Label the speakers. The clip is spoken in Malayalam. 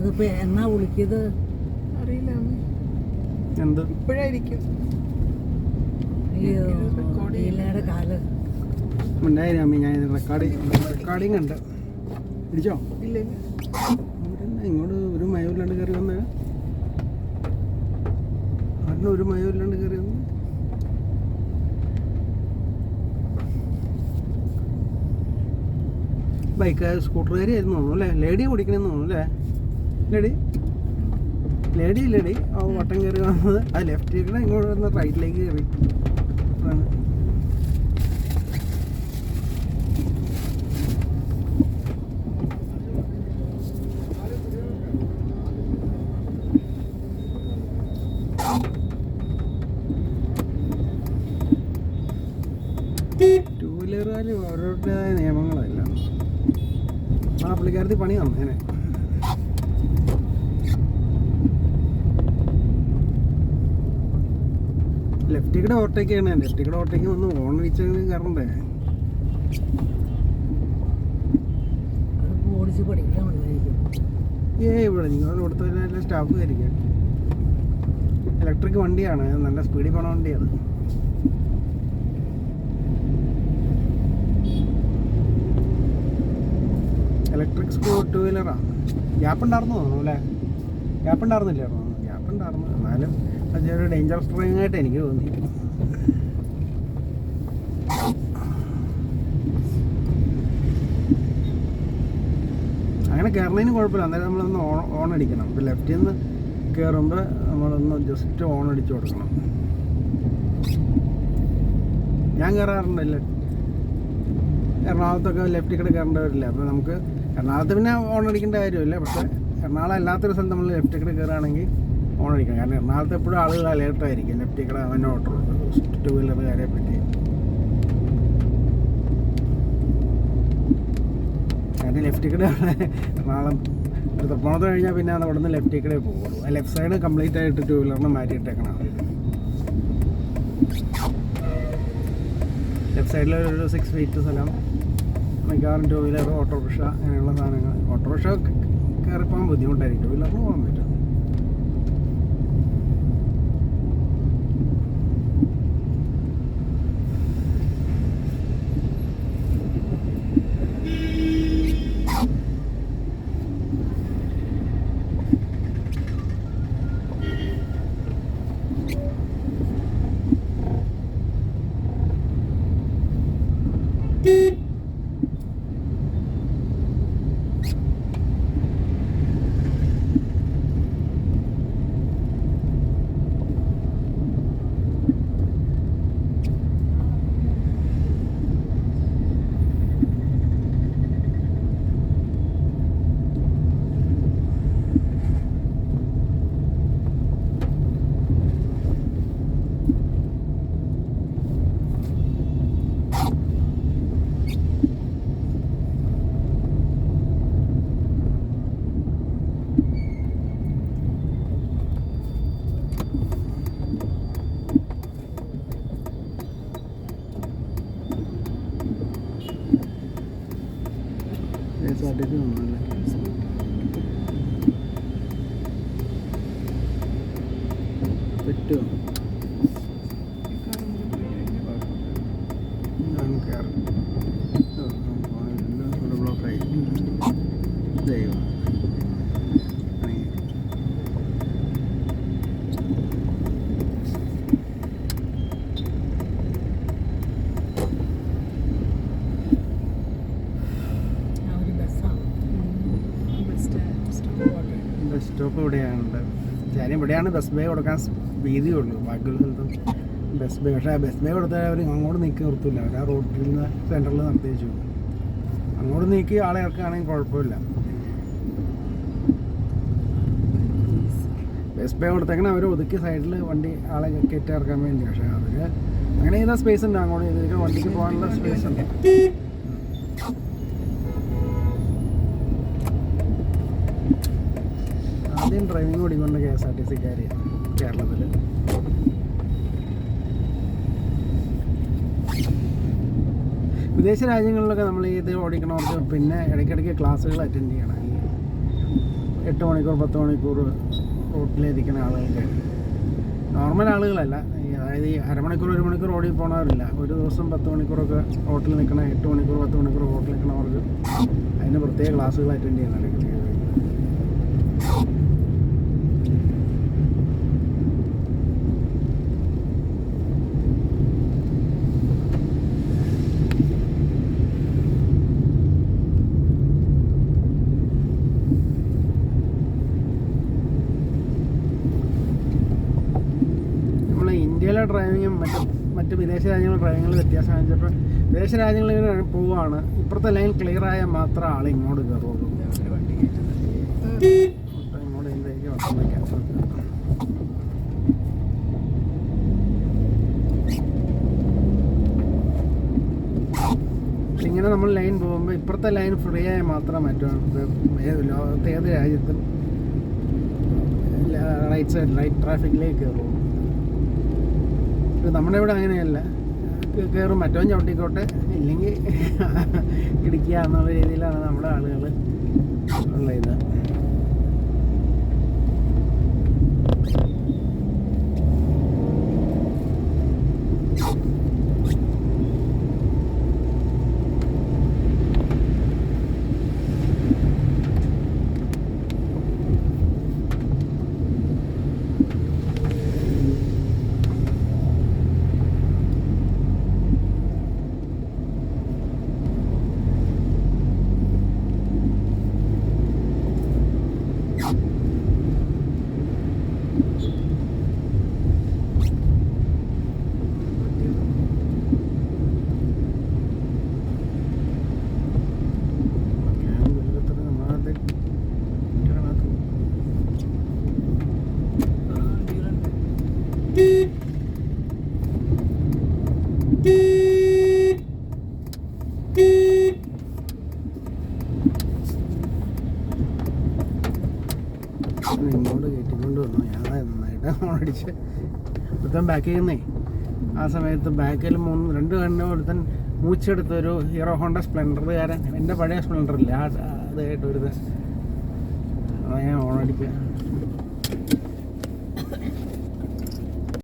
Speaker 1: അതിപ്പോ എന്നാ വിളിക്കത്
Speaker 2: അറിയില്ല
Speaker 3: എന്ത്
Speaker 2: ഇപ്പോഴായിരിക്കും.
Speaker 1: അയ്യോ ലീലയുടെ കാല്
Speaker 3: ഉണ്ടായിരുന്നു അമ്മ. ഞാൻ റെക്കോർഡിങ് ഉണ്ട്. പിടിച്ചോ?
Speaker 2: ഇല്ല
Speaker 3: ഇങ്ങോട്ട് ഒരു മയമില്ലാണ്ട് കയറി വന്നേ. അതിന് ഒരു മയമില്ലാണ്ട് കയറി വന്ന്. ബൈക്ക് സ്കൂട്ടറുകാരിയായിരുന്നു തോന്നുന്നു അല്ലേ? ലേഡി ഓടിക്കണമെന്ന് തോന്നുന്നു അല്ലേ? ലേഡി ആ വട്ടം കയറി വന്നത്. ആ ലെഫ്റ്റിലേക്ക് ഇങ്ങോട്ട് വന്ന് റൈറ്റിലേക്ക് കയറി. ടൂ വീലറുകാർ ഓരോരുത്തരുടേതായ നിയമങ്ങളല്ല. ആ പുള്ളിക്കാരത്തി പണി തന്നേനെ. ലെഫ്റ്റിക്കടെ ഓവർടേക്ക് ചെയ്യണേ. ലെഫ്റ്റിക്കടെ ഓവർടേക്ക് വന്ന് ഓണടിച്ച് കയറണ്ടേ?
Speaker 1: ഓടിച്ച് പഠിക്കാൻ
Speaker 3: ഇവിടെ നിങ്ങൾ കൊടുത്ത സ്റ്റാഫ് ആയിരിക്കും. ഇലക്ട്രിക് വണ്ടിയാണ്, നല്ല സ്പീഡിൽ പോണ വണ്ടിയാണ്. Electric two വീലറാണ്. ഗ്യാപ്പ് ഉണ്ടായിരുന്നു തോന്നുന്നു അല്ലേ? ഗ്യാപ്പ് ഉണ്ടായിരുന്നില്ലായിരുന്നു. ഗ്യാപ്പ് ഉണ്ടായിരുന്നു. എന്നാലും അതൊരു ഡേഞ്ചറസ് ഡ്രൈവിംഗ് ആയിട്ട് എനിക്ക് തോന്നി. അങ്ങനെ കയറുന്നതിന് കുഴപ്പമില്ല. അന്നേരം നമ്മളൊന്ന് ഓൺ അടിക്കണം. ഇപ്പോൾ ലെഫ്റ്റിൽ നിന്ന് കയറുമ്പോൾ നമ്മളൊന്ന് ജസ്റ്റ് ഓൺ അടിച്ചു കൊടുക്കണം. ഞാൻ കയറാറുണ്ടല്ലേ എറണാകുളത്തൊക്കെ ലെഫ്റ്റിൽ കൂടെ കയറേണ്ടവരില്ല. അപ്പോൾ നമുക്ക് എറണാകുളത്ത് പിന്നെ ഓൺ അടിക്കേണ്ട കാര്യമില്ല. പക്ഷേ എറണാകുളം അല്ലാത്തൊരു സ്ഥലത്ത് നമ്മൾ ലെഫ്റ്റിൽ കൂടെ കയറുകയാണെങ്കിൽ ഓൺ അടിക്കണം. കാരണം എറണാകുളത്ത് എപ്പോഴും ആളുകൾ അലേർട്ടായിരിക്കും ലെഫ്റ്റിൽ കൂടെ അവൻ്റെ ഓട്ടോ ടൂ വീലറുകാരെ പറ്റി. കാരണം ലെഫ്റ്റിൽ കൂടെ എറണാകുളം തൃപ്പൂണിത്തുറ കഴിഞ്ഞാൽ പിന്നെ അത് അവിടെ നിന്ന് ലെഫ്റ്റിൽ കൂടെ പോകുള്ളൂ. ആ ലെഫ്റ്റ് സൈഡ് കംപ്ലീറ്റ് ആയിട്ട് ടൂ വീലറിന് മാറ്റിയിട്ടേക്കണം. ലെഫ്റ്റ് സൈഡിലൊരു 6 ഫീറ്റ് സ്ഥലം മിക്കവാറും ടൂ വീലർ ഓട്ടോറിക്ഷ അങ്ങനെയുള്ള സാധനങ്ങൾ. ഓട്ടോറിക്ഷ കയറിപ്പോകാൻ ബുദ്ധിമുട്ടായിരിക്കും. ടൂ വീലറിന് പോകാൻ പറ്റും. പറ്റുമോ? ബ്ലോക്കായി ദൈവം. ബസ് സ്റ്റോപ്പ് ഇവിടെയാണ്. ഞാൻ ഇവിടെയാണ് ബസ് ബേ കൊടുക്കാൻ വീതിയുള്ളൂ. ബാക്കിയുള്ള സ്ഥലത്തും ബസ് ബേ. പക്ഷേ ആ ബസ് ബേ കൊടുത്താൽ അവർ അങ്ങോട്ട് നീക്കി നിർത്തില്ല. അവർ ആ റോഡിൽ നിന്ന് സെൻറ്ററിൽ നിർത്തി വെച്ചു. അങ്ങോട്ട് നീക്കി ആളെ ഇറക്കുകയാണെങ്കിൽ കുഴപ്പമില്ല. ബസ് ബേ കൊടുത്തേക്കണം അവർ ഒതുക്കി സൈഡിൽ വണ്ടി ആളെ കയറ്റി ഇറക്കാൻ വേണ്ടി. പക്ഷേ അവർ അങ്ങനെ ചെയ്താൽ സ്പേസ് ഉണ്ട്. അങ്ങോട്ട് ഇതിലേക്ക് വണ്ടിക്ക് പോകാനുള്ള സ്പേസ് ഉണ്ട്. ആദ്യം ഡ്രൈവിംഗ് ഓടിക്കൊണ്ട് KSRTC കേരളത്തിൽ. വിദേശ രാജ്യങ്ങളിലൊക്കെ നമ്മൾ ഇത് ഓടിക്കണവർക്ക് പിന്നെ ഇടയ്ക്കിടയ്ക്ക് ക്ലാസ്സുകൾ അറ്റൻഡ് ചെയ്യണം. 8 മണിക്കൂർ 10 മണിക്കൂർ റോട്ടിലിരിക്കുന്ന ആളുകൾക്ക്, നോർമൽ ആളുകളല്ല, അതായത് ഈ അരമണിക്കൂർ 1 മണിക്കൂർ റോഡിൽ പോകണവരില്ല, ഒരു ദിവസം 10 മണിക്കൂറൊക്കെ റോട്ടിൽ നിൽക്കണ, 8 മണിക്കൂർ 10 മണിക്കൂർ റോട്ടിൽ നിൽക്കണവർക്ക് അതിന് പ്രത്യേക ക്ലാസ്സുകൾ അറ്റൻഡ് ചെയ്യുന്നുണ്ട്. ഇന്ത്യയിലെ ഡ്രൈവിങ്ങും മറ്റ് വിദേശ രാജ്യങ്ങളിലെ ഡ്രൈവിങ്ങിൽ വ്യത്യാസം വെച്ചപ്പോൾ വിദേശ രാജ്യങ്ങളിൽ പോവുകയാണ്, ഇപ്പുറത്തെ ലൈൻ ക്ലിയർ ആയാൽ മാത്രമേ ആൾ ഇങ്ങോട്ട് കയറുള്ളൂ. ഇങ്ങോട്ട് ഇതിലേക്ക് വസ്തു വയ്ക്കാൻ ഇങ്ങനെ നമ്മൾ ലൈൻ പോകുമ്പോൾ ഇപ്പുറത്തെ ലൈൻ ഫ്രീ ആയാൽ മാത്രമേ ലോകത്തെ ഏത് രാജ്യത്തും റൈറ്റ് സൈഡ് ലൈറ്റ് ട്രാഫിക്കിലേക്ക് കയറുള്ളൂ. നമ്മുടെ ഇവിടെ അങ്ങനെയല്ല, കയറും മറ്റവൻ ചവിട്ടിക്കോട്ടെ, ഇല്ലെങ്കിൽ ഇടിക്കുക എന്നുള്ള രീതിയിലാണ് നമ്മുടെ ആളുകൾ ഉള്ള ഇത്. ഇങ്ങോട്ട് കയറ്റിക്കൊണ്ട് വന്നു, ഞാൻ നന്നായിട്ട് ഓടിച്ച് ഒരുത്തൻ ബാക്കിൽ നിന്നേ ആ സമയത്ത് ബാക്കിൽ 2 കണ്ണു ഒരുത്തൻ മൂച്ചെടുത്തൊരു ഹീറോ ഹോണ്ട സ്പ്ലെൻഡറുകാരൻ, എൻ്റെ പഴയ സ്പ്ലെൻഡറില്ല അതായിട്ട് ഒരുത്തൻ, അതാ ഞാൻ ഓണടിക്കുക.